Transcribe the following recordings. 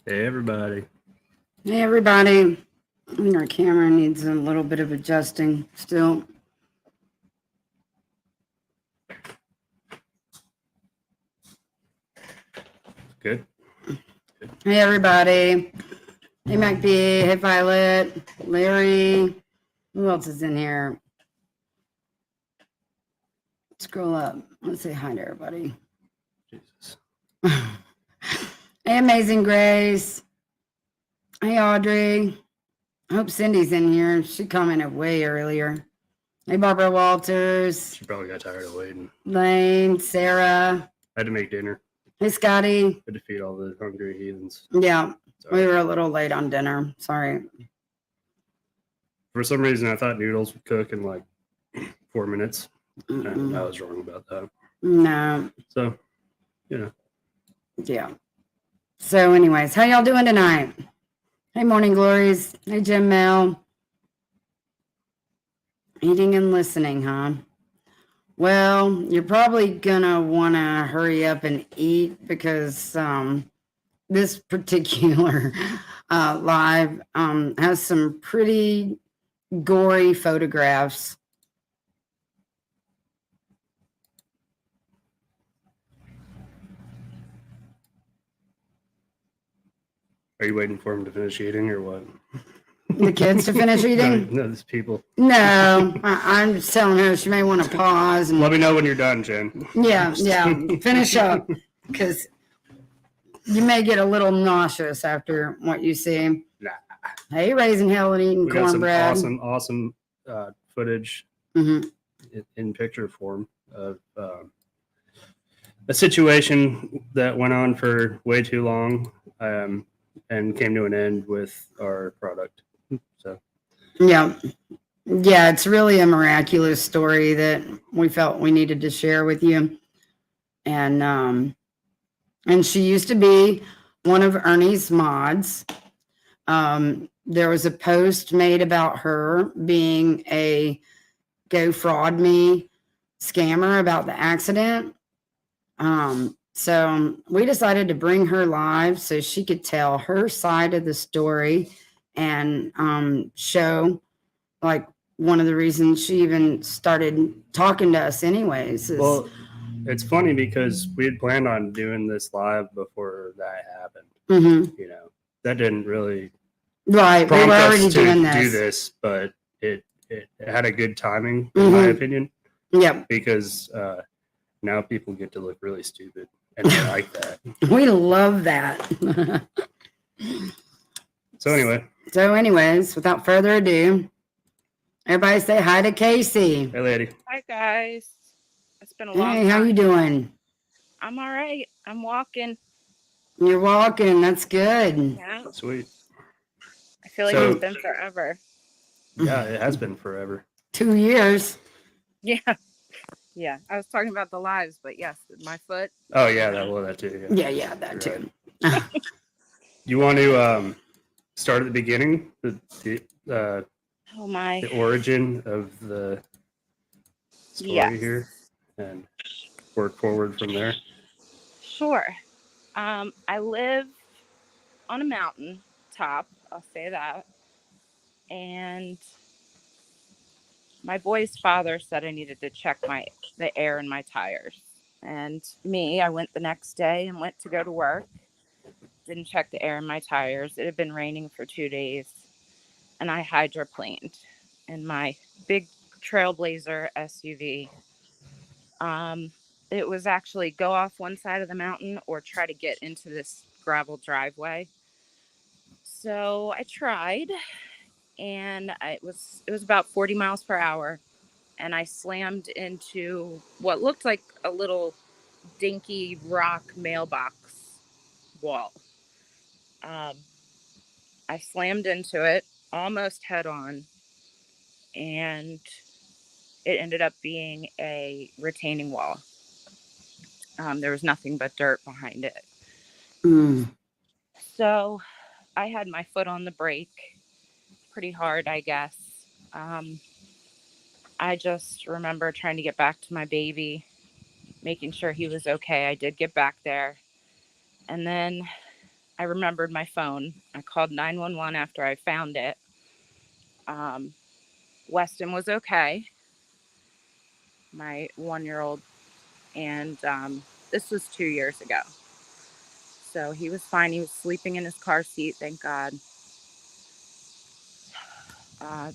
Hey, everybody. Hey, everybody. I think our camera needs a little bit of adjusting still. Good. Hey, everybody. Hey, MacB. Hey, Violet. Larry. Who else is in here? Scroll up. Let's say hi to everybody. Jesus. Hey, Amazing Grace. Hey, Audrey. I hope Cindy's in here. She commented way earlier. Hey, Barbara Walters. She probably got tired of waiting. Lane, Sarah. I had to make dinner. Hey, Scotty. I had to feed all the hungry heathens. Yeah, Sorry. we were a little late on dinner. Sorry. For some reason, I thought noodles would cook in like 4 minutes. And I was wrong about that. No. So, you know. Yeah. So anyways, how y'all doing tonight? Hey, Morning Glories. Hey, Jim Mel. Eating and listening, huh? Well, you're probably gonna want to hurry up and eat because this particular live has some pretty gory photographs. Are you waiting for him to finish eating or what? The kids to finish eating? No, these people. No, I'm just telling her she may want to pause and Let me know when you're done, Jen. yeah, finish up because you may get a little nauseous after what you see. Nah. Hey, raising hell and eating We got some cornbread. awesome footage Mhm. in picture form of a situation that went on for way too long and came to an end with our product. So Yeah. Yeah, it's really a miraculous story that we felt we needed to share with you. And she used to be one of Ernie's mods. There was a post made about her being a Go Fraud Me scammer about the accident. So we decided to bring her live so she could tell her side of the story and show like one of the reasons she even started talking to us anyways. Well, it's funny because we had planned on doing this live before that happened. Mm-hmm. You know, that didn't really right. We were already doing do this, but it had a good timing, in mm-hmm. my opinion. Yep. Because now people get to look really stupid, and I like that. We love that. So anyway. So, anyways, without further ado, everybody say hi to Casey. Hey, lady. Hi, guys. It's been a long time. Hey, how you doing? I'm all right. I'm walking. You're walking. That's good. Yeah. Sweet. I feel like it's been forever. Yeah, it has been forever. 2 years. Yeah. Yeah. I was talking about the lives, but yes, my foot. Oh, yeah, that too. Yeah, that too. Right. You want to start at the beginning? Oh, my. The origin of the story here and work forward from there? Sure. I live on a mountain top, I'll say that. And my boy's father said I needed to check the air in my tires. And I went the next day and went to go to work. Didn't check the air in my tires. It had been raining for 2 days. And I hydroplaned in my big Trailblazer SUV. It was actually go off one side of the mountain or try to get into this gravel driveway. So I tried, and it was about 40 miles per hour, and I slammed into what looked like a little dinky rock mailbox wall. I slammed into it almost head on, and it ended up being a retaining wall. There was nothing but dirt behind it. So I had my foot on the brake pretty hard, I guess. I just remember trying to get back to my baby, making sure he was okay. I did get back there. And then I remembered my phone. I called 911 after I found it. Weston was okay, my 1-year-old. And this was 2 years ago. So he was fine. He was sleeping in his car seat, thank God.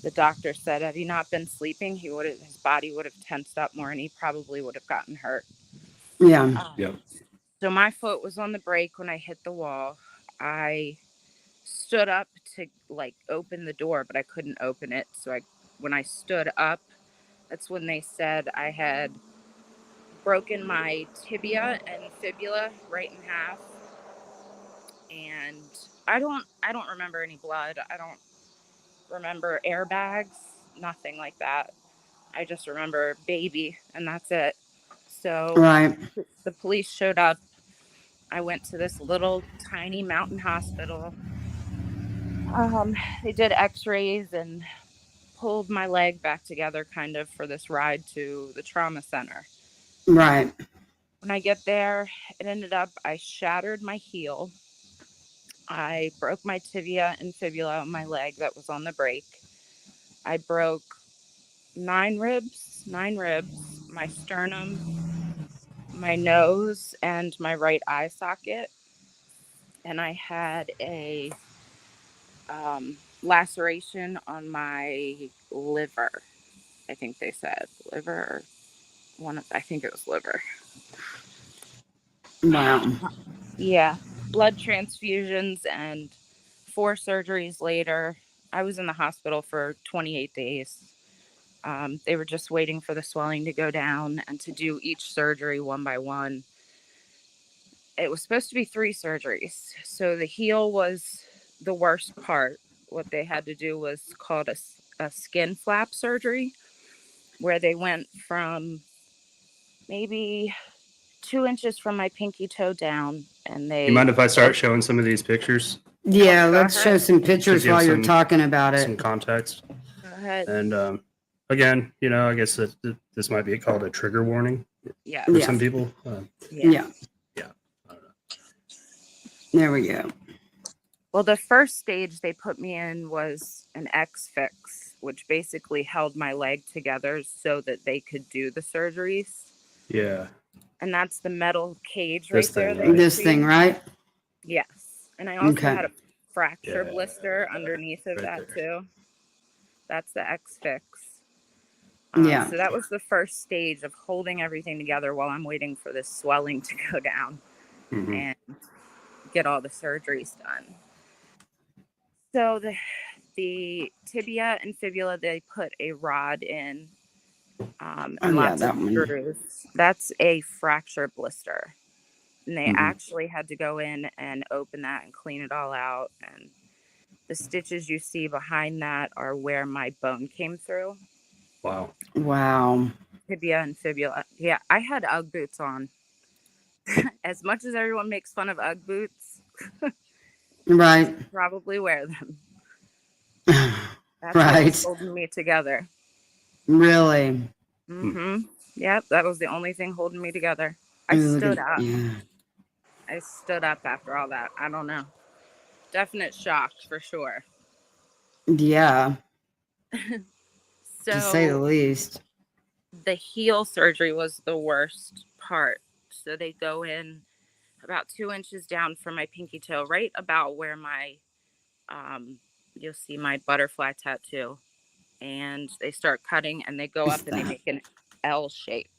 The doctor said had he not been sleeping, his body would have tensed up more and he probably would have gotten hurt. Yeah. So my foot was on the brake when I hit the wall. I stood up to open the door, but I couldn't open it. So when I stood up, that's when they said I had broken my tibia and fibula right in half. And I don't remember any blood. I don't remember airbags, nothing like that. I just remember baby, and that's it. So the police showed up. I went to this little tiny mountain hospital. They did x-rays and pulled my leg back together kind of for this ride to the trauma center. Right. When I get there, it ended up I shattered my heel. I broke my tibia and fibula on my leg that was on the brake. I broke 9 ribs, my sternum, my nose, and my right eye socket. And I had a laceration on my liver. I think they said liver, or I think it was liver. Wow. Yeah, blood transfusions, and 4 surgeries later. I was in the hospital for 28 days. They were just waiting for the swelling to go down and to do each surgery one by one. It was supposed to be 3 surgeries. So the heel was the worst part. What they had to do was called a skin flap surgery, where they went from maybe 2 inches from my pinky toe down, and You mind if I start showing some of these pictures Yeah, Go let's show ahead. some to pictures give while you're some talking about some it. context? Go ahead. And again, I guess that this might be called a trigger warning Yeah. for Yeah. some people. Yeah. I don't know. There we go. Well, the first stage they put me in was an X fix, which basically held my leg together so that they could do the surgeries. Yeah, And that's the metal cage This right there. thing, that right? you This see. thing, right? Yes. And I also Okay. had a fracture Yeah, blister underneath of right that there. too. That's the X fix. Yeah. So that was the first stage of holding everything together while I'm waiting for this swelling to go down Mhm. and get all the surgeries done. So the tibia and fibula, they put a rod in and Oh, yeah, lots that of one. screws. That's a fracture blister. And they Mhm. actually had to go in and open that and clean it all out. And the stitches you see behind that are where my bone came through. Wow. Wow. Tibia and fibula. Yeah, I had Ugg boots on. As much as everyone makes fun of Ugg boots, Right. probably wear them. That's what was Right. holding me together. Really. Mm-hmm. Yep, that was the only thing holding me together. I Ooh, look stood at- up. Yeah. I stood up after all that. I don't know. Definite shock for sure. Yeah. To say the So least. the heel surgery was the worst part. So they go in about 2 inches down from my pinky toe, right about where my you'll see my butterfly tattoo. And they start cutting and they go What's up and they that? make an L shape.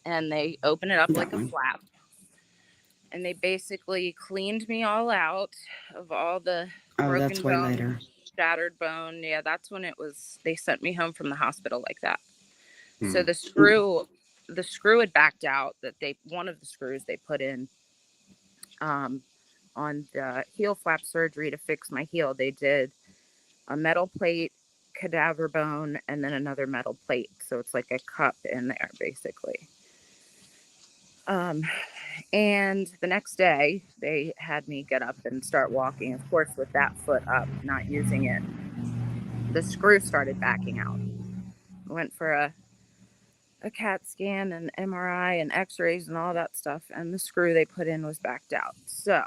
And they open it up That like a one. flap. And they basically cleaned me all out of all the Oh, broken that's way bone, later. shattered bone. Yeah, that's when it was. They sent me home from the hospital like that. So Mhm. the screw had backed out. One of the screws they put in on the heel flap surgery to fix my heel. They did a metal plate, cadaver bone, and then another metal plate. So it's like a cup in there, basically. And the next day, they had me get up and start walking, of course, with that foot up, not using it. The screw started backing out. I went for a CAT scan and MRI and x-rays and all that stuff, and the screw they put in was backed out. So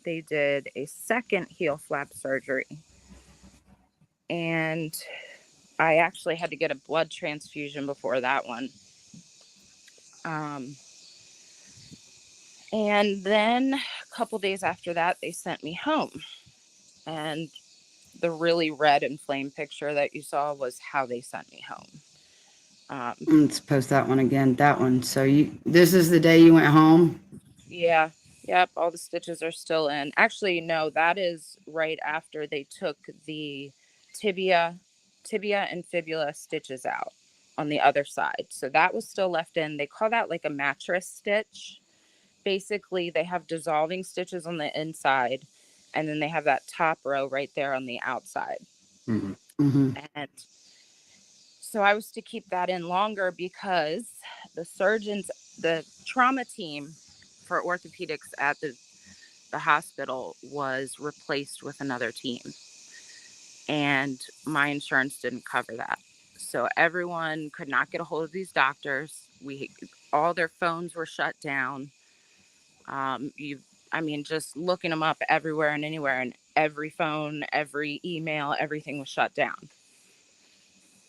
they did a second heel flap surgery, and I actually had to get a blood transfusion before that one. And then a couple days after that, they sent me home. And the really red inflamed picture that you saw was how they sent me home. Let's post that one again. That one. So this is the day you went home? Yeah. Yep. All the stitches are still in. Actually, no, that is right after they took the tibia and fibula stitches out on the other side. So that was still left in. They call that like a mattress stitch. Basically, they have dissolving stitches on the inside, and then they have that top row right there on the outside. Mhm. Mm-hmm. And so I was to keep that in longer because the trauma team for orthopedics at the hospital was replaced with another team. and my insurance didn't cover that. So everyone could not get a hold of these doctors. All their phones were shut down. Just looking them up everywhere and anywhere, and every phone, every email, everything was shut down.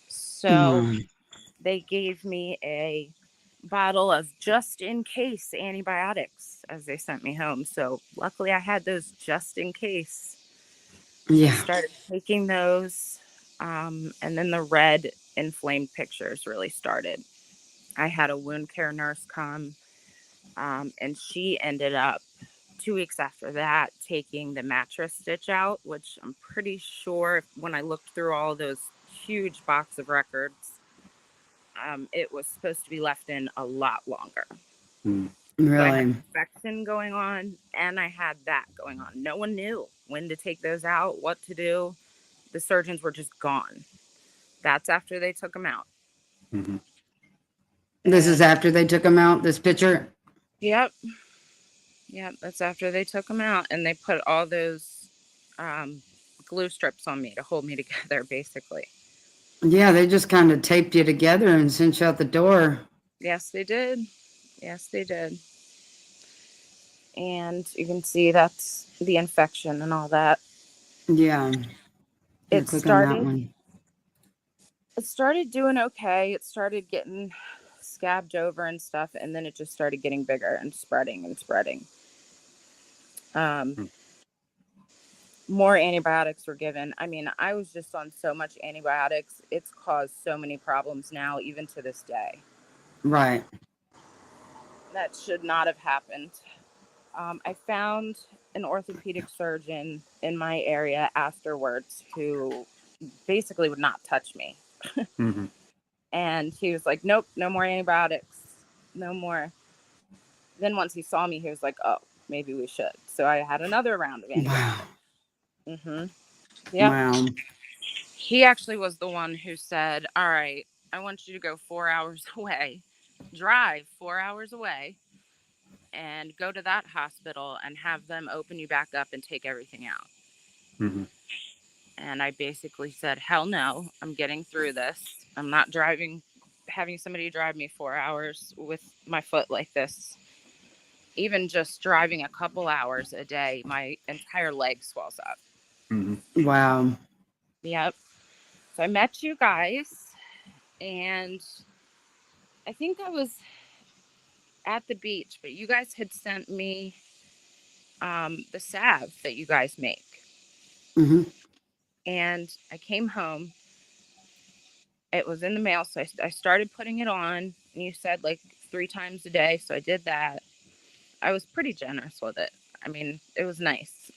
So they gave me a bottle of just in case antibiotics as they sent me home. So luckily I had those just in case. I Yeah. started taking those. And then the red inflamed pictures really started. I had a wound care nurse come, and she ended up 2 weeks after that taking the mattress stitch out, which I'm pretty sure when I looked through all those huge box of records, it was supposed to be left in a lot longer. Mm. So I had Really? infection going on, and I had that going on. No one knew when to take those out, what to do. The surgeons were just gone. That's after they took them out. Mm-hmm. This is after they took him out, this picture? Yep. That's after they took them out, and they put all those glue strips on me to hold me together, basically. Yeah, they just kind of taped you together and sent you out the door. Yes, they did. Yes, they did. And you can see that's the infection and all that. Yeah. Here, It click on that started one. it started doing okay. It started getting scabbed over and stuff, and then it just started getting bigger and spreading and spreading. More antibiotics were given. I mean, I was just on so much antibiotics. It's caused so many problems now, even to this day. Right. That should not have happened. I found an orthopedic surgeon in my area afterwards who basically would not touch me. Mm-hmm. And he was like, nope, no more antibiotics, no more. Then once he saw me, he was like, oh, maybe we should. So I had another round of antibiotics. Wow. Yeah. Wow. He actually was the one who said, all right, I want you to go 4 hours away, drive 4 hours away, and go to that hospital and have them open you back up and take everything out. Mm-hmm. And I basically said, hell no, I'm getting through this. I'm not having somebody drive me 4 hours with my foot like this. Even just driving a couple hours a day, my entire leg swells up. Mm-hmm. Wow. Yep. So I met you guys, and I think I was at the beach, but you guys had sent me the salve that you guys make. Mm-hmm. And I came home. It was in the mail, so I started putting it on. And you said like 3 times a day, so I did that. I was pretty generous with it. I mean, it was nice.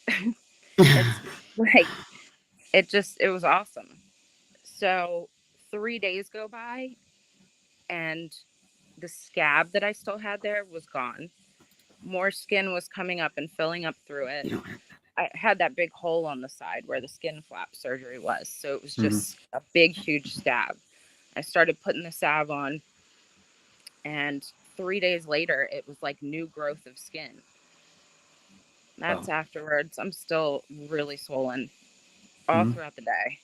It's like it was awesome. So 3 days go by, and the scab that I still had there was gone. More skin was coming up and filling up through it. I had that big hole on the side where the skin flap surgery was. So it was just a big, huge scab. I started putting the salve on, and 3 days later, it was like new growth of skin. That's afterwards. I'm still really swollen all throughout the day.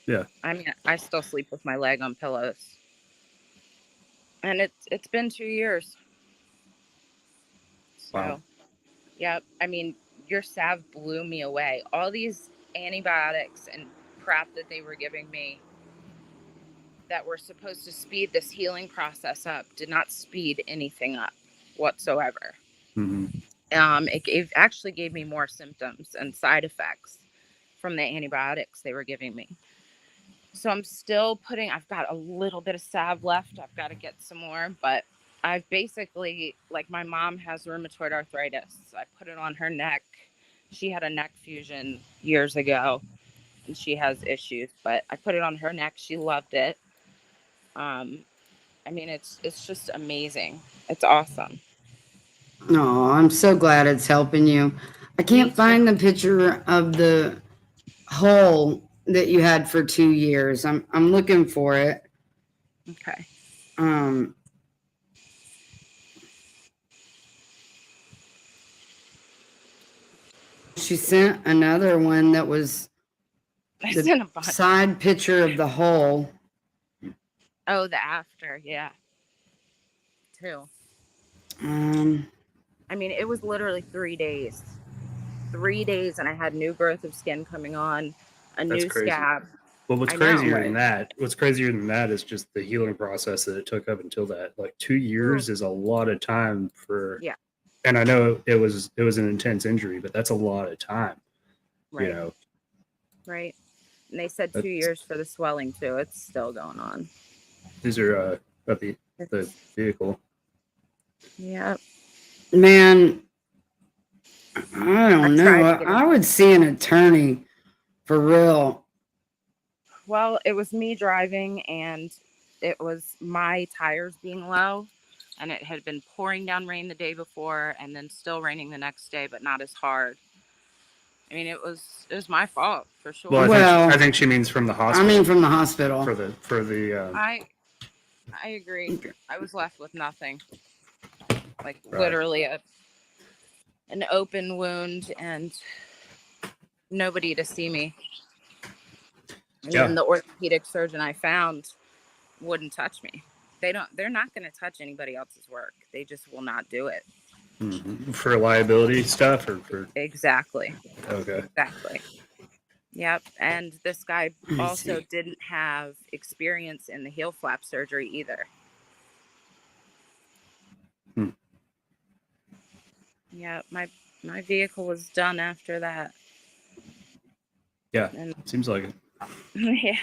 Yeah. I mean, I still sleep with my leg on pillows. And it's been 2 years. So, Wow. yeah, I mean, your salve blew me away. All these antibiotics and crap that they were giving me that were supposed to speed this healing process up did not speed anything up whatsoever. Mm-hmm. Actually gave me more symptoms and side effects from the antibiotics they were giving me. So I've got a little bit of salve left. I've got to get some more, but I've basically, like, my mom has rheumatoid arthritis. I put it on her neck. She had a neck fusion years ago and she has issues, but I put it on her neck. She loved it. I mean, it's just amazing. It's awesome. Oh, I'm so glad it's helping you. I Me can't too. find the picture of the hole that you had for 2 years. I'm looking for it. Okay. She sent another one that was I the sent a bunch. side picture of the hole. Oh, the after, yeah. Too. I mean, it was literally 3 days. 3 days, and I had new growth of skin coming on, a That's new crazy. scab. Well, what's I know. crazier than that? What's crazier than that is just the healing process that it took up until that. Like 2 years is a lot of time for. Yeah. And I know it was an intense injury, but that's a lot of time. Right. You know. Right. And they said 2 years for the swelling too. It's still going on. These are of the vehicle. Yeah. Man, I don't know. tried to get I would see an attorney for real. Well, it was me driving, and it was my tires being low, and it had been pouring down rain the day before, and then still raining the next day, but not as hard. I mean, it was my fault for sure. Well, I think she means from the hospital. I mean, from the hospital. For the. I agree. I was left with nothing. Like literally an open wound and nobody to see me. And even the orthopedic surgeon I found wouldn't touch me. They're not going to touch anybody else's work. They just will not do it. Mm-hmm. For liability stuff or for. Exactly. Okay. Exactly. Yep. And this guy also didn't have experience in the heel flap surgery either. Yeah, my vehicle was done after that. Yeah, and seems like it. Yeah.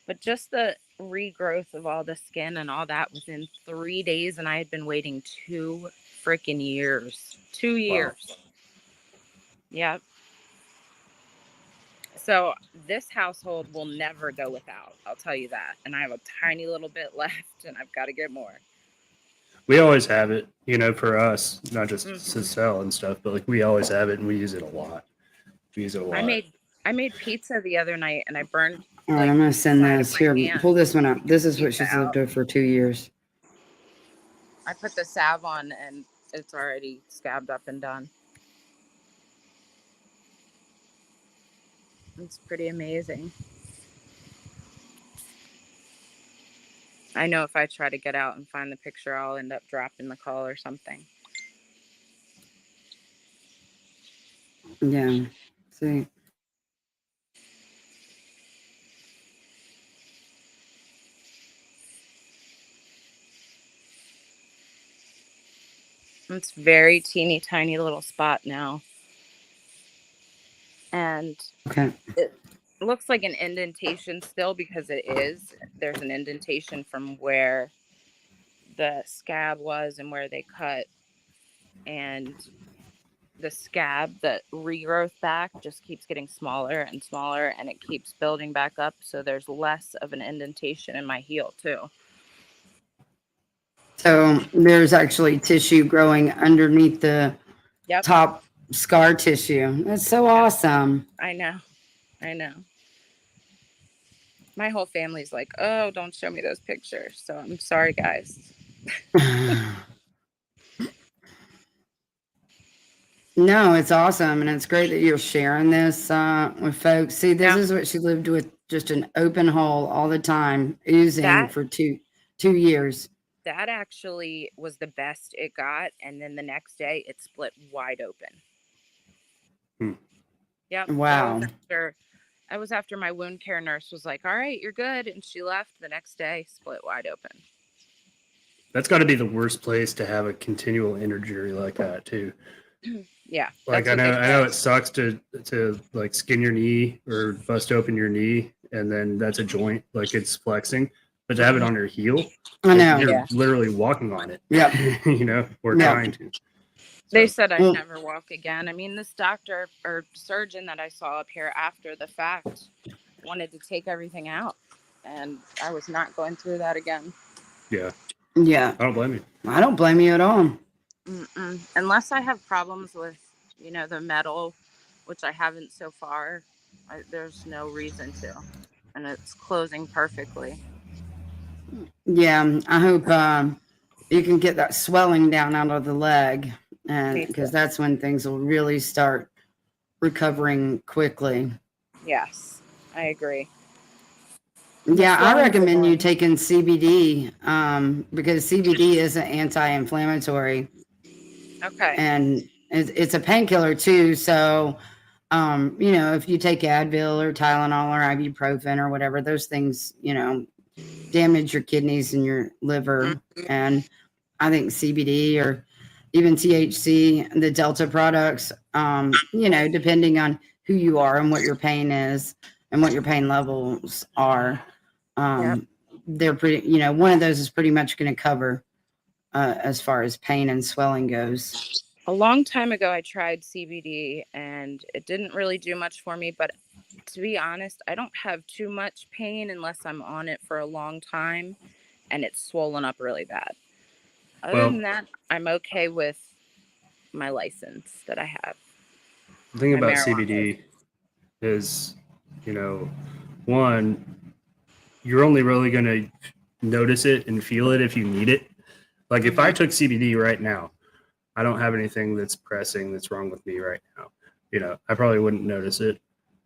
But just the regrowth of all the skin and all that within 3 days, and I had been waiting 2 freaking years. 2 years. Wow. Yep. So this household will never go without. I'll tell you that. And I have a tiny little bit left, and I've got to get more. We always have it, for us, not just to sell and stuff, but like we always have it and we use it a lot. We use it a lot. I made pizza the other night and I burned. All right, I'm going to send this. Here, pull this one up. This is what she's lived with for 2 years. I put the salve on and it's already scabbed up and done. It's pretty amazing. I know if I try to get out and find the picture, I'll end up dropping the call or something. Yeah. See. It's very teeny tiny little spot now. And it looks like an indentation still because it is. There's an indentation from where the scab was and where they cut. And the scab, the regrowth back, just keeps getting smaller and smaller, and it keeps building back up. So there's less of an indentation in my heel too. So there's actually tissue growing underneath the top scar tissue. That's so awesome. I know. My whole family's like, oh, don't show me those pictures. So I'm sorry, guys. No, it's awesome. And it's great that you're sharing this with folks. See, this is what she lived with, just an open hole all the time, oozing for two years. That actually was the best it got. And then the next day it split wide open. Yep. Wow. I was after my wound care nurse was like, all right, you're good. And she left. The next day, split wide open. That's got to be the worst place to have a continual injury like that too. Yeah. Like I know it sucks to like skin your knee or bust open your knee and then that's a joint, like it's flexing, but to have it on your heel, I know you're literally walking on it. Yeah. Or trying to. They said I'd never walk again. I mean, this doctor or surgeon that I saw up here after the fact wanted to take everything out, and I was not going through that again. Yeah. Yeah. I don't blame you. I don't blame you at all. Unless I have problems with, the metal, which I haven't so far. There's no reason to, and it's closing perfectly. Yeah, I hope you can get that swelling down out of the leg, and because that's when things will really start recovering quickly. Yes, I agree. Yeah, I swelling's recommend you annoying. taking CBD because CBD is an anti-inflammatory Okay. and it's a painkiller too. So, if you take Advil or Tylenol or ibuprofen or whatever, those things, damage your kidneys and your liver. And I think CBD or even THC, the Delta products, depending on who you are and what your pain is and what your pain levels are, they're pretty, one of those is pretty much going to cover as far as pain and swelling goes. A long time ago, I tried CBD and it didn't really do much for me. But to be honest, I don't have too much pain unless I'm on it for a long time and it's swollen up really bad. Other Well, than that, I'm okay with my license that I have. the thing My about marijuana CBD is, one, you're only really going to notice it and feel it if you need it. Like if I took CBD right now, I don't have anything that's pressing that's wrong with me right now. I probably wouldn't notice it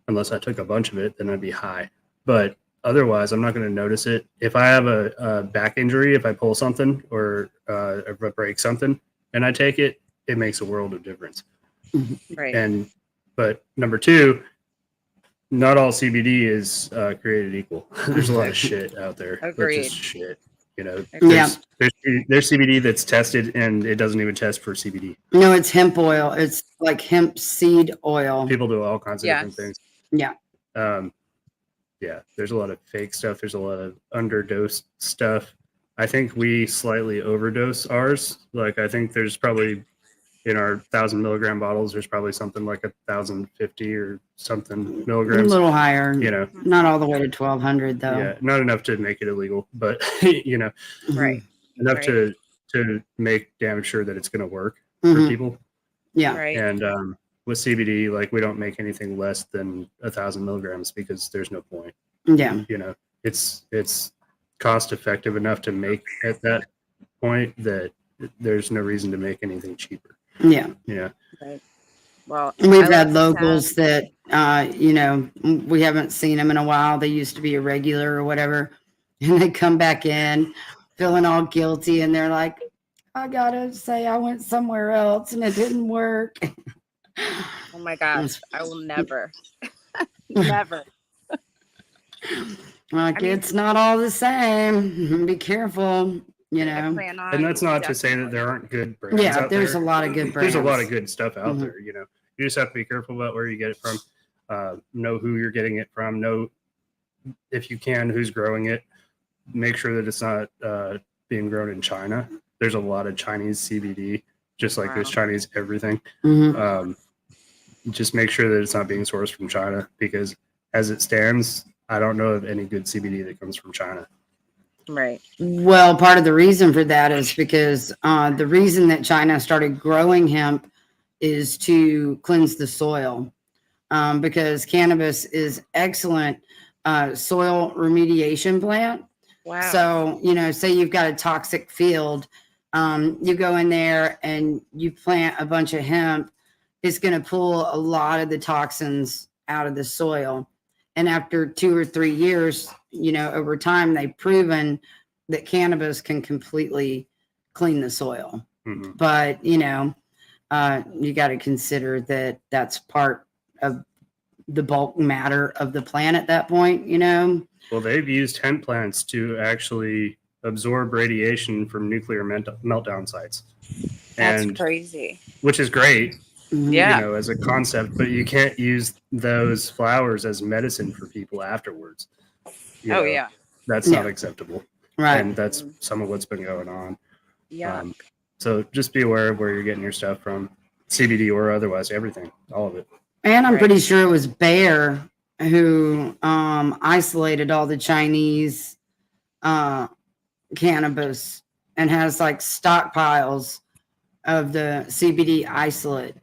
unless I took a bunch of it, then I'd be high. But otherwise, I'm not going to notice it. If I have a back injury, if I pull something or if I break something and I take it, it makes a world of difference. Right. But number two, not all CBD is created equal. There's a lot of shit out there. That's Agreed. just shit. Yeah. There's CBD that's tested and it doesn't even test for CBD. No, it's hemp oil. It's like hemp seed oil. People do all kinds of different things. Yeah. There's a lot of fake stuff. There's a lot of underdosed stuff. I think we slightly overdose ours. Like I think there's probably in our 1,000 milligram bottles, there's probably something like 1,050 or something A milligrams. little higher. Not all the way to 1,200 though. Yeah, not enough to make it illegal, but Right. enough Right. to make damn sure that it's going to work for people. Yeah. Right. And with CBD, like we don't make anything less than 1,000 milligrams because there's no point. Yeah. It's cost effective enough to make at that point that there's no reason to make anything cheaper. Yeah. Right. Well, We've I had like locals that, we haven't seen them in a while. They used to be a regular or whatever. And they come back in feeling all guilty. And they're like, I got to say, I went somewhere else and it didn't work. Oh my gosh. I will never, never. Like, it's not all the same. Be careful, I plan on And that's not to say that there aren't good brands Yeah, out there's there. a lot of good brands. There's a lot of good stuff out Mhm. there. You just have to be careful about where you get it from. Know who you're getting it from. Know, if you can, who's growing it. Make sure that it's not being grown in China. There's a lot of Chinese CBD, just like there's Chinese everything. Mhm. Just make sure that it's not being sourced from China, because as it stands, I don't know of any good CBD that comes from China. Right. Well, part of the reason for that is because the reason that China started growing hemp is to cleanse the soil, because cannabis is excellent soil remediation plant. Wow. So, say you've got a toxic field, you go in there and you plant a bunch of hemp, it's going to pull a lot of the toxins out of the soil. And after 2 or 3 years, over time, they've proven that cannabis can completely clean the soil. Mm-hmm. But, you got to consider that that's part of the bulk matter of the plant at that point, Well, they've used hemp plants to actually absorb radiation from nuclear meltdown sites. That's crazy. Which is great. Yeah. As a concept, but you can't use those flowers as medicine for people afterwards. Yeah. That's not acceptable. Right. And that's some of what's been going on. Yeah. So just be aware of where you're getting your stuff from, CBD or otherwise, everything, all of it. And I'm pretty sure it was Bayer who isolated all the Chinese cannabis and has like stockpiles of the CBD isolate.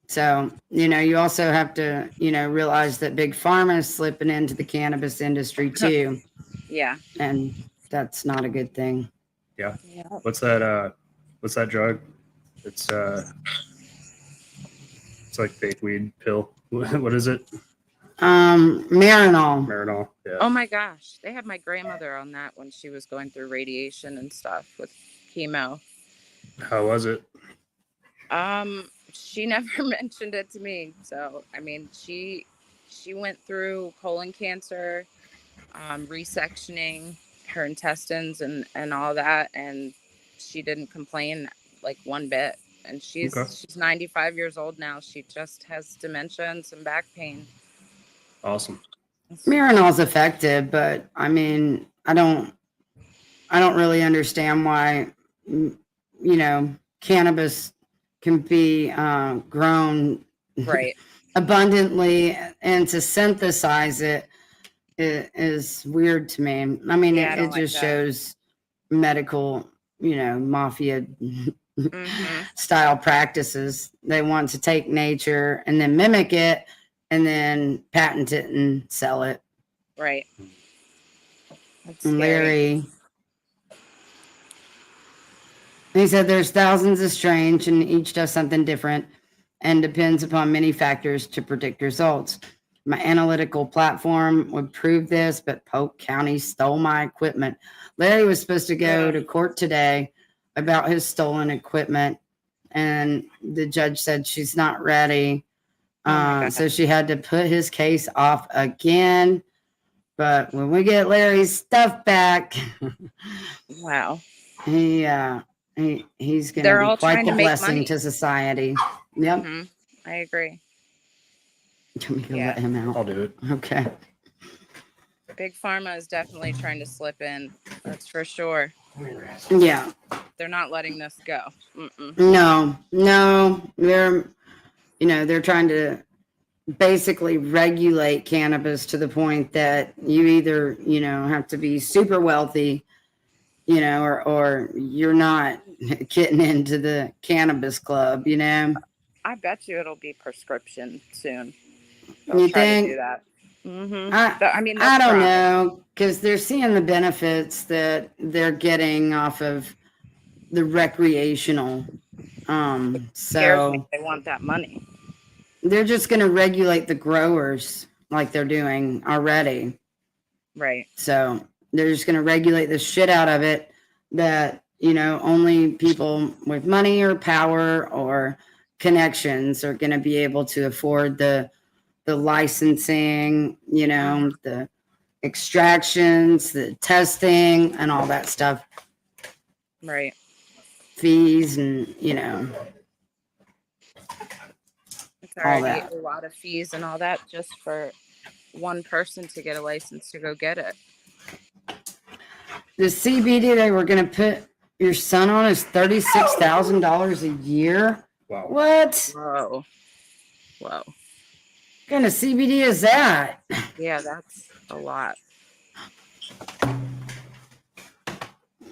So, you also have to, realize that big pharma is slipping into the cannabis industry too. Yeah. And that's not a good thing. Yeah. What's that drug? It's like fake weed pill. What is it? Marinol. Marinol. Yeah. Oh my gosh, they had my grandmother on that when she was going through radiation and stuff with chemo. How was it? She never mentioned it to me. So I mean, she went through colon cancer, resectioning her intestines and all that, and she didn't complain like one bit. And Okay. she's 95 years old now. She just has dementia and some back pain. Awesome. Marinol's effective, but I mean, I don't really understand why, cannabis can be grown Right. abundantly, and to synthesize it is weird to me. I mean, Yeah, I it don't like just that. shows medical, mafia Mm-hmm. style practices. They want to take nature and then mimic it and then patent it and sell it. Right. That's And scary. Larry, he said there's thousands of strains and each does something different and depends upon many factors to predict results. My analytical platform would prove this, but Polk County stole my equipment. Larry was supposed to go to court today about his stolen equipment, and the judge said she's not ready. Oh my God. So she had to put his case off again. But when we get Larry's stuff back, Wow. he's going They're to be all quite trying the to make blessing money. to society. Yep. Mm-hmm. I agree. Can we go Yeah. let him out? I'll do it. Okay. Big Pharma is definitely trying to slip in. That's for sure. Yeah. They're not letting this go. Mm-mm. No. They're trying to basically regulate cannabis to the point that you either, have to be super wealthy, or you're not getting into the cannabis club, I bet you it'll be prescription soon. They'll You try to do think? that. Mm-hmm. I don't know, because they're seeing the benefits that they're getting off of the recreational. Scares me. So They want that money. they're just going to regulate the growers like they're doing already. Right. So they're just going to regulate the shit out of it, that, only people with money or power or connections are going to be able to afford the licensing, the extractions, the testing, and all that stuff. Right. Fees and, It's all already that. a lot of fees and all that just for one person to get a license to go get it. The CBD they were going to put your son on is $36,000 a year. Wow. What? Whoa. What kind of CBD is that? Yeah, that's a lot.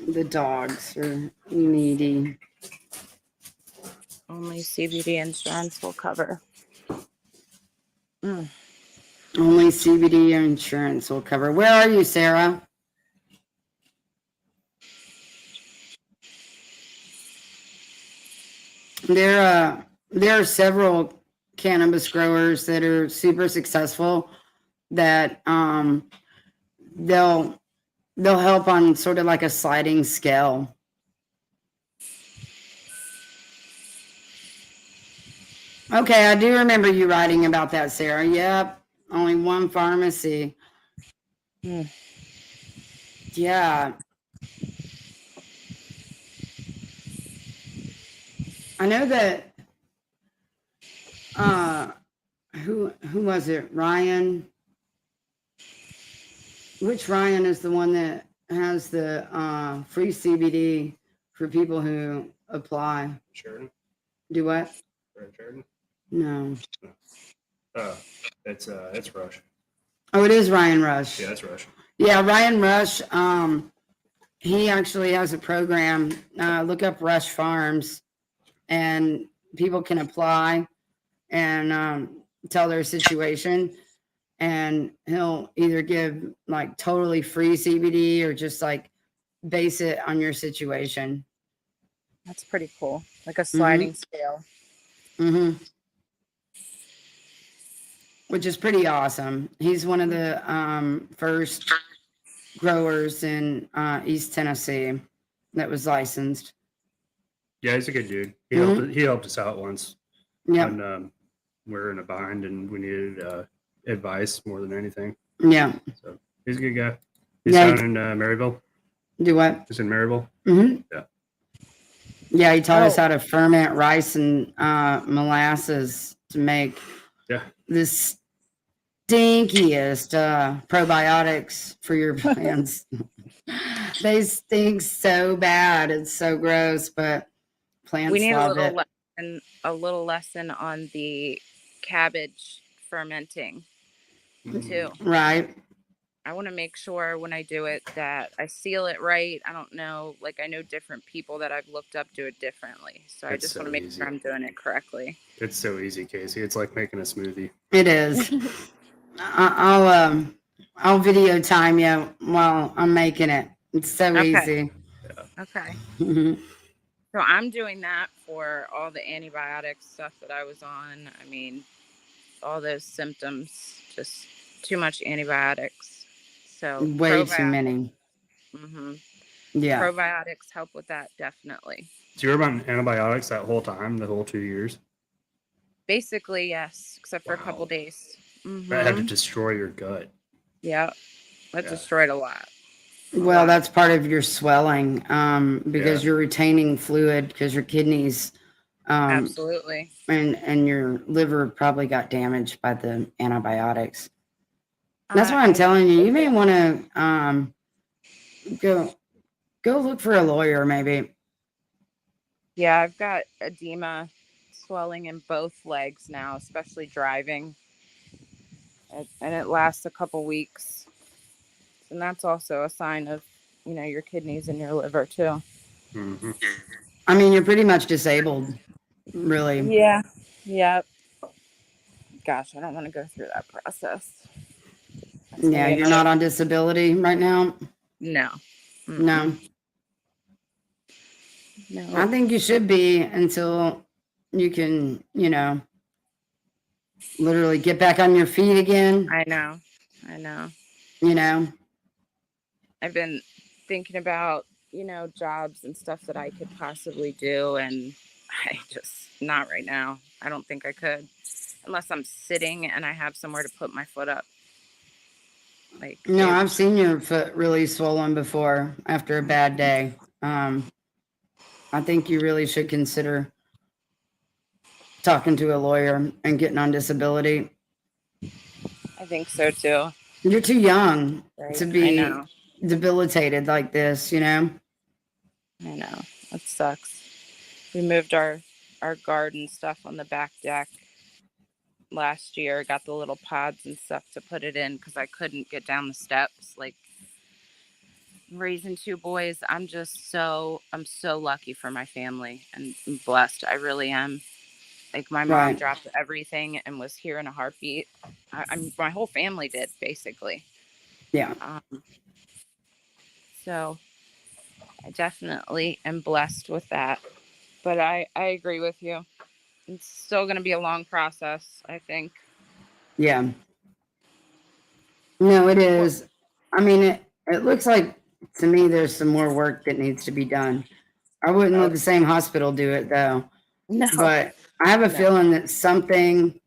The dogs are needy. Only CBD insurance will cover. Only CBD insurance will cover. Where are you, Sarah? There are several cannabis growers that are super successful that they'll help on sort of like a sliding scale. Okay, I do remember you writing about that, Sarah. Yep, only one pharmacy. Yeah. I know that who was it? Ryan. Which Ryan is the one that has the free CBD for people who apply? Sheridan. Do what? Sheridan. No. It's Rush. Oh, it is Ryan Rush. Yeah, it's Rush. Yeah, Ryan Rush. He actually has a program. Look up Rush Farms, and people can apply and tell their situation, and he'll either give like totally free CBD or just like base it on your situation. That's pretty cool. Like a sliding scale. Mm-hmm. which is pretty awesome. He's one of the first growers in East Tennessee that was licensed. Yeah, he's a good dude. He helped us out once Yep. when we were in a bind and we needed advice more than anything. Yeah. So he's a good guy. He's Yeah, down in Maryville. Do what? He's in Maryville. Mm-hmm. Yeah. Yeah, he taught us how to ferment rice and molasses to make this stinkiest probiotics for your plants. They stink so bad. It's so gross, but plants We need love it. a little lesson on the cabbage fermenting too. Right. I want to make sure when I do it that I seal it right. I don't know, like I know different people that I've looked up do it differently. So I just want to make sure I'm doing it correctly. It's so easy, Casey. It's like making a smoothie. It is. I'll video time you while I'm making it. It's so easy. Yeah. Okay. So I'm doing that for all the antibiotic stuff that I was on. I mean, all those symptoms, just too much antibiotics. So way too many. Mm-hmm. Yeah. Probiotics help with that, definitely. So you were on antibiotics that whole time, the whole 2 years? Basically, yes, except for a couple days. Mm-hmm. That had to destroy your gut. Yeah, that destroyed a lot. Well, that's part of your swelling because you're retaining fluid because your kidneys absolutely and your liver probably got damaged by the antibiotics. That's why I'm telling you, you may want to go look for a lawyer, maybe. Yeah, I've got edema, swelling in both legs now, especially driving, and it lasts a couple weeks. And that's also a sign of, your kidneys and your liver too. Mm-hmm. I mean, you're pretty much disabled, really. Yeah. Yep. Gosh, I don't want to go through that process. Yeah, you're not on disability right now? No. Mm-hmm. No. I think you should be until you can, literally get back on your feet again. I know. I've been thinking about, jobs and stuff that I could possibly do, and I just, not right now. I don't think I could, unless I'm sitting and I have somewhere to put my foot up. I've seen your foot really swollen before after a bad day. I think you really should consider talking to a lawyer and getting on disability. I think so too. You're too young to be debilitated like this, I know. It sucks. We moved our garden stuff on the back deck last year, got the little pods and stuff to put it in because I couldn't get down the steps. Like, raising 2 boys, I'm so lucky for my family and blessed. I really am. Like, my mom dropped everything and was here in a heartbeat. My whole family did, basically. Yeah. So I definitely am blessed with that. But I agree with you. It's still going to be a long process, I think. Yeah. No, it is. I mean, it looks like to me there's some more work that needs to be done. I wouldn't let the same hospital do it though. No. But I have a feeling that something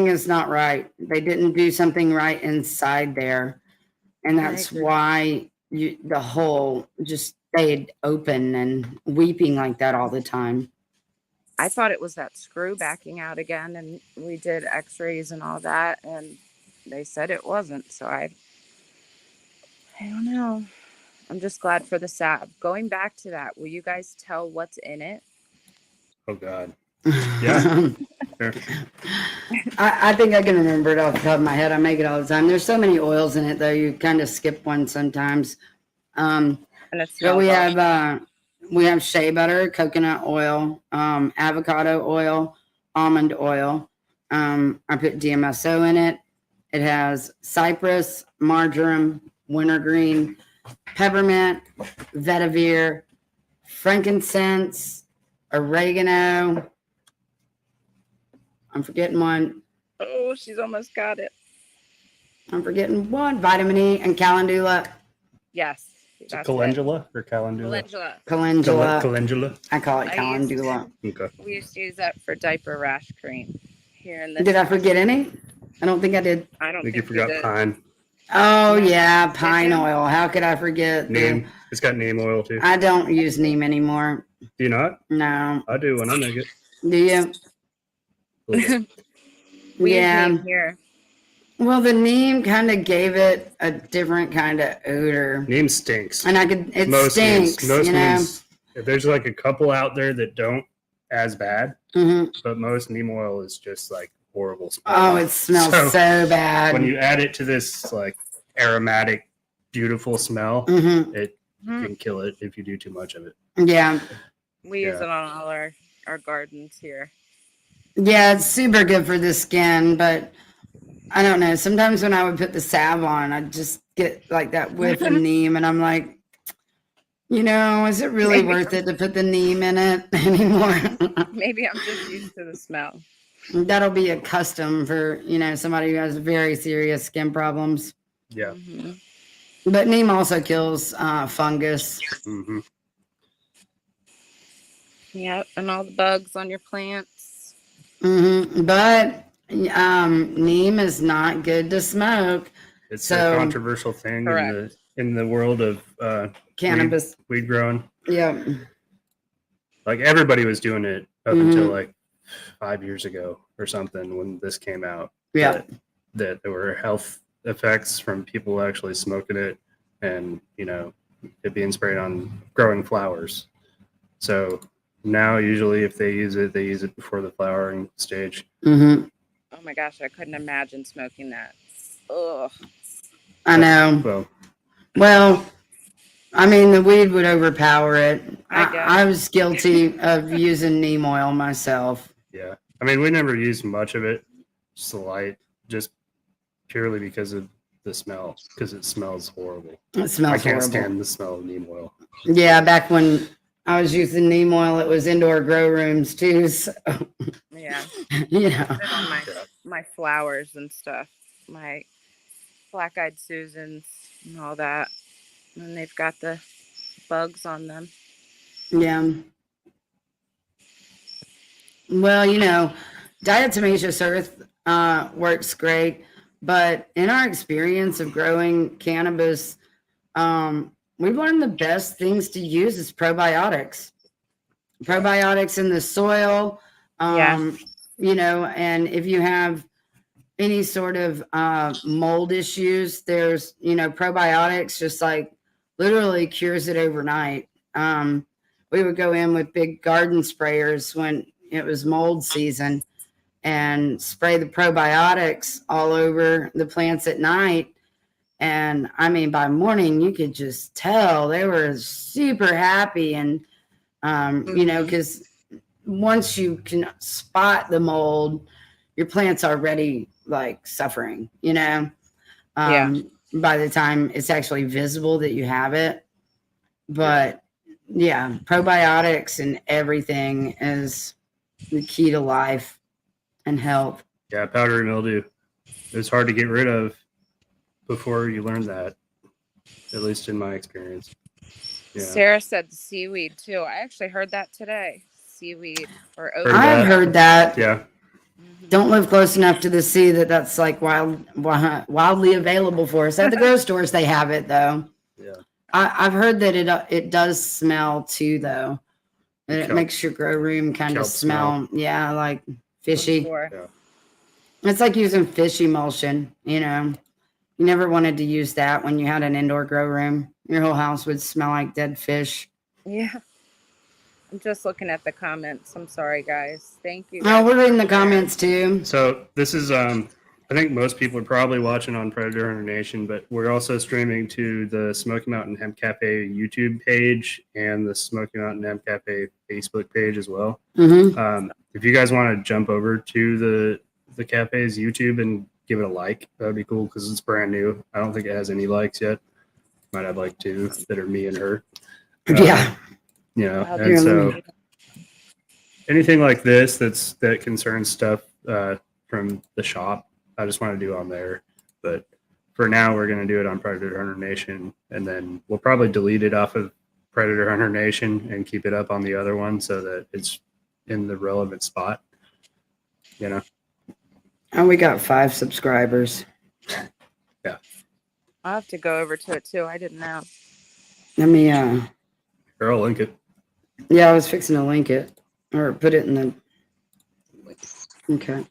is not right. They didn't do something right inside there. And that's why the hole just stayed open and weeping like that all the time. I thought it was that screw backing out again, and we did x-rays and all that, and they said it wasn't. So I don't know. I'm just glad for the salve. Going back to that, will you guys tell what's in it? Oh, God. Yeah. Sure. I think I can remember it off the top of my head. I make it all the time. There's so many oils in it, though. You kind of skip one sometimes. So we have shea butter, coconut oil, avocado oil, almond oil. I put DMSO in it. It has cypress, marjoram, wintergreen, peppermint, vetiver, frankincense, oregano, I'm forgetting one. Oh, she's almost got it. I'm forgetting one. Vitamin E and calendula. Yes. Is it That's calendula or calendula? Calendula. Calendula. Calendula. I call it I calendula. Okay. We used to use that for diaper rash cream here in this. Did I forget any? I don't think I did. I I don't think think you forgot did. pine. Oh No. yeah, Did pine you? oil. How could I forget? Neem. It's got neem oil too. I don't use neem anymore. Do you not? No. I do when I make it. Do you? A little bit. We Yeah. use neem here. Well, the neem kind of gave it a different kind of odor, Neem stinks. and it Most stinks. neems, You know. neems, there's like a couple out there that don't as bad, hmm but most neem oil is just like horrible smell. Oh, it smells so bad. When you add it to this like aromatic, beautiful smell, hmm it Mhm. can kill it if you do too much of it. Yeah. We use Yeah. it on all our gardens here. Yeah, it's super good for the skin, but I don't know. Sometimes when I would put the salve on, I'd just get like that whiff of neem, and I'm like, is it really Maybe. worth it to put the neem in it anymore? Maybe I'm just used to the smell. That'll be a custom for, somebody who has very serious skin problems. Yeah. Mhm. But neem also kills fungus. hmm Yep, and all the bugs on your plants. But neem is not good to smoke. It's So- a controversial thing Correct. in the world of Cannabis. weed growing. Yeah. Like everybody was doing it up Mhm. until like 5 years ago or something when this came out. Yeah. That there were health effects from people actually smoking it, and it being sprayed on growing flowers. So now usually if they use it before the flowering stage. hmm Oh my gosh, I couldn't imagine smoking that. Ugh. I know. Well, Well, I mean, the weed would overpower it. I guess. I was guilty of using neem oil myself. yeah. I mean, we never used much of it, just a light, just purely because of the smell, because it smells horrible. It I smells can't horrible. stand the smell of neem oil. Yeah, back when I was using neem oil, it was indoor grow rooms too. So, Yeah. you know. Put it on my flowers and stuff. My black-eyed Susans and all that. And they've got the bugs on them. Yeah. Well, diatomaceous earth works great, but in our experience of growing cannabis, we've learned the best things to use is probiotics. Probiotics in the soil, Yeah. and if you have any sort of mold issues, there's, probiotics just like literally cures it overnight. We would go in with big garden sprayers when it was mold season and spray the probiotics all over the plants at night. And I mean, by morning, you could just tell they were super happy. And, because once you can spot the mold, your plant's already like suffering, by the time it's actually visible that you have it. But yeah, probiotics and everything is the key to life and health. Yeah, powdery mildew. It's hard to get rid of before you learn that, at least in my experience. Yeah. Sarah said seaweed too. I actually heard that today. Seaweed or oat. Heard I've that. heard that. Yeah. Mhm. Don't live close enough to the sea that's like wildly available for us. At the grocery stores, they have it though. Yeah. I've heard that it does smell too though. And it Kelp. makes your grow room kind of Kelp smell, yeah, like fishy. Before. It's like using fish emulsion, You never wanted to use that when you had an indoor grow room. Your whole house would smell like dead fish. Yeah. I'm just looking at the comments. I'm sorry, guys. Thank you. Oh, guys. we're reading the comments too. So this is I think most people are probably watching on Predator Hunter Nation, but we're also streaming to the Smoky Mountain Hemp Cafe YouTube page and the Smoky Mountain Hemp Cafe Facebook page as well. Mm-hmm. If you guys want to jump over to the cafe's YouTube and give it a like, that would be cool because it's brand new. I don't think it has any likes yet. Might have like 2 that are me and her. Yeah. Wow, And so anything like this that concerns stuff from the shop. I just want to do on there, but for now we're going to do it on Predator Hunter Nation, and then we'll probably delete it off of Predator Hunter Nation and keep it up on the other one so that it's in the relevant spot. You know. And we got 5 subscribers. Yeah. I'll have to go over to it too. I didn't know. Let me, Here, I'll link it. yeah, I was fixing to link it or put it in the, okay.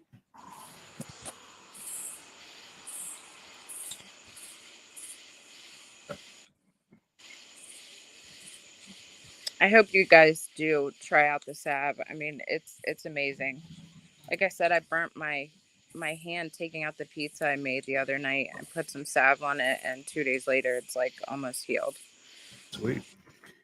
I hope you guys do try out the salve. I mean, it's amazing. Like I said, I burnt my hand taking out the pizza I made the other night and put some salve on it, and 2 days later, it's like almost healed. Sweet.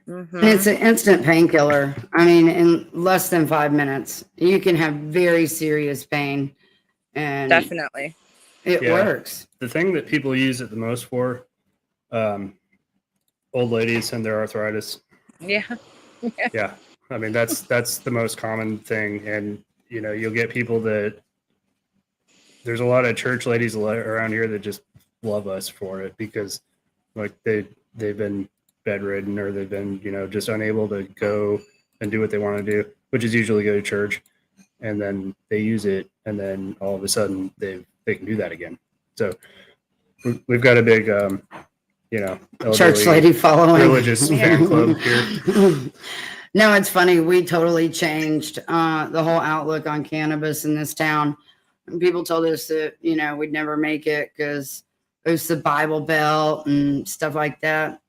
Mm-hmm. And it's an instant painkiller. I mean, in less than 5 minutes, you can have very serious pain, and Definitely. it Yeah. works. The thing that people use it the most for, old ladies and their arthritis. Yeah. Yeah. I mean, that's the most common thing. And, you know, you'll get people that there's a lot of church ladies around here that just love us for it because like they've been bedridden or they've been, you know, just unable to go and do what they want to do, which is usually go to church. And then they use it. And then all of a sudden they can do that again. So we've got a big, you know, Church lady following. religious fan club here. No, it's funny. We totally changed the whole outlook on cannabis in this town. And people told us that, you know, we'd never make it because it's the Bible Belt and stuff like that.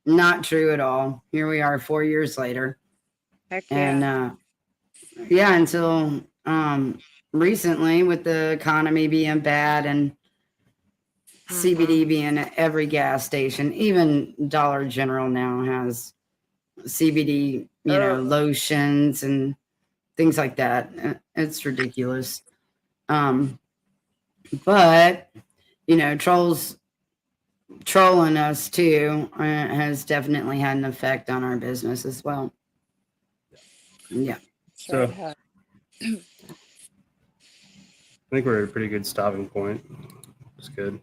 Not true at all. Here we are 4 years later. Heck yeah. And yeah, until recently with the economy being bad and CBD being at every gas station, even Dollar General now has CBD, you know, lotions and things like that. It's ridiculous. But, you know, trolling us too has definitely had an effect on our business as well. Yeah. So I think we're at a pretty good stopping point. It's good.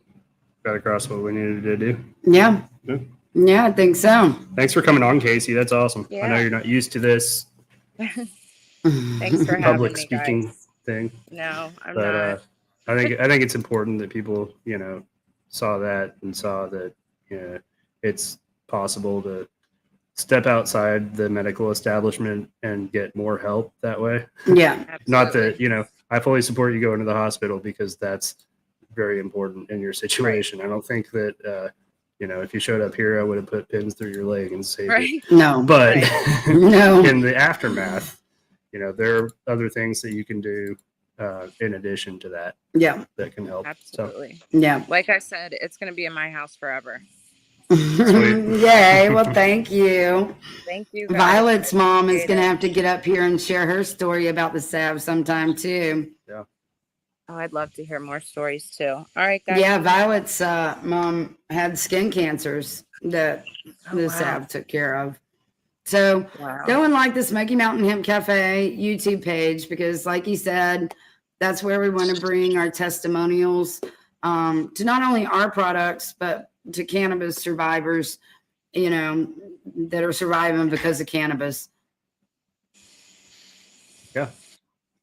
Got across what we needed to do. Yeah. Yeah. Yeah, I think so. Thanks for coming on, Casey. That's awesome. I know Yeah. you're not used to this Thanks for having public me, speaking guys. thing, No, I'm but not. I think it's important that people, you know, saw that and saw that, you know, it's possible to step outside the medical establishment and get more help that way. Yeah. Not Absolutely. that, you know, I fully support you going to the hospital because that's very important in your situation. I don't think that, you know, if you showed up here, I would have put pins through your leg and saved it. Right. No. But No. in the aftermath, you know, there are other things that you can do in addition to that Yeah. that can help. So Absolutely. Yeah. Like I said, it's going to be in my house forever. Yay. Well, thank you. Thank you, guys. Violet's mom is Appreciate going to it. have to get up here and share her story about the salve sometime too. Oh, I'd love to hear more stories too. All right, guys. Yeah, Violet's mom had skin cancers that Oh, the wow. salve took care of. So Wow. go and like the Smoky Mountain Hemp Cafe YouTube page because, like you said, that's where we want to bring our testimonials to not only our products, but to cannabis survivors, you know, that are surviving because of cannabis. Yeah.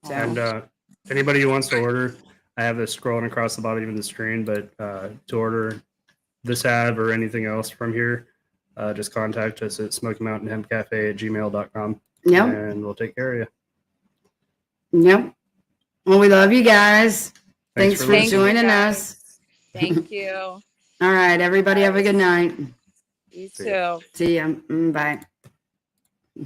So, And anybody who wants to order, I have this scrolling across the bottom of the screen, but to order the salve or anything else from here, just contact us at smokymountainhempcafe@gmail.com yep. and we'll take care of you. Yep. Well, we love you guys. Thanks for listening. joining guys. us. Thank you. All right, everybody have a good night. You See ya. too. See ya. Bye.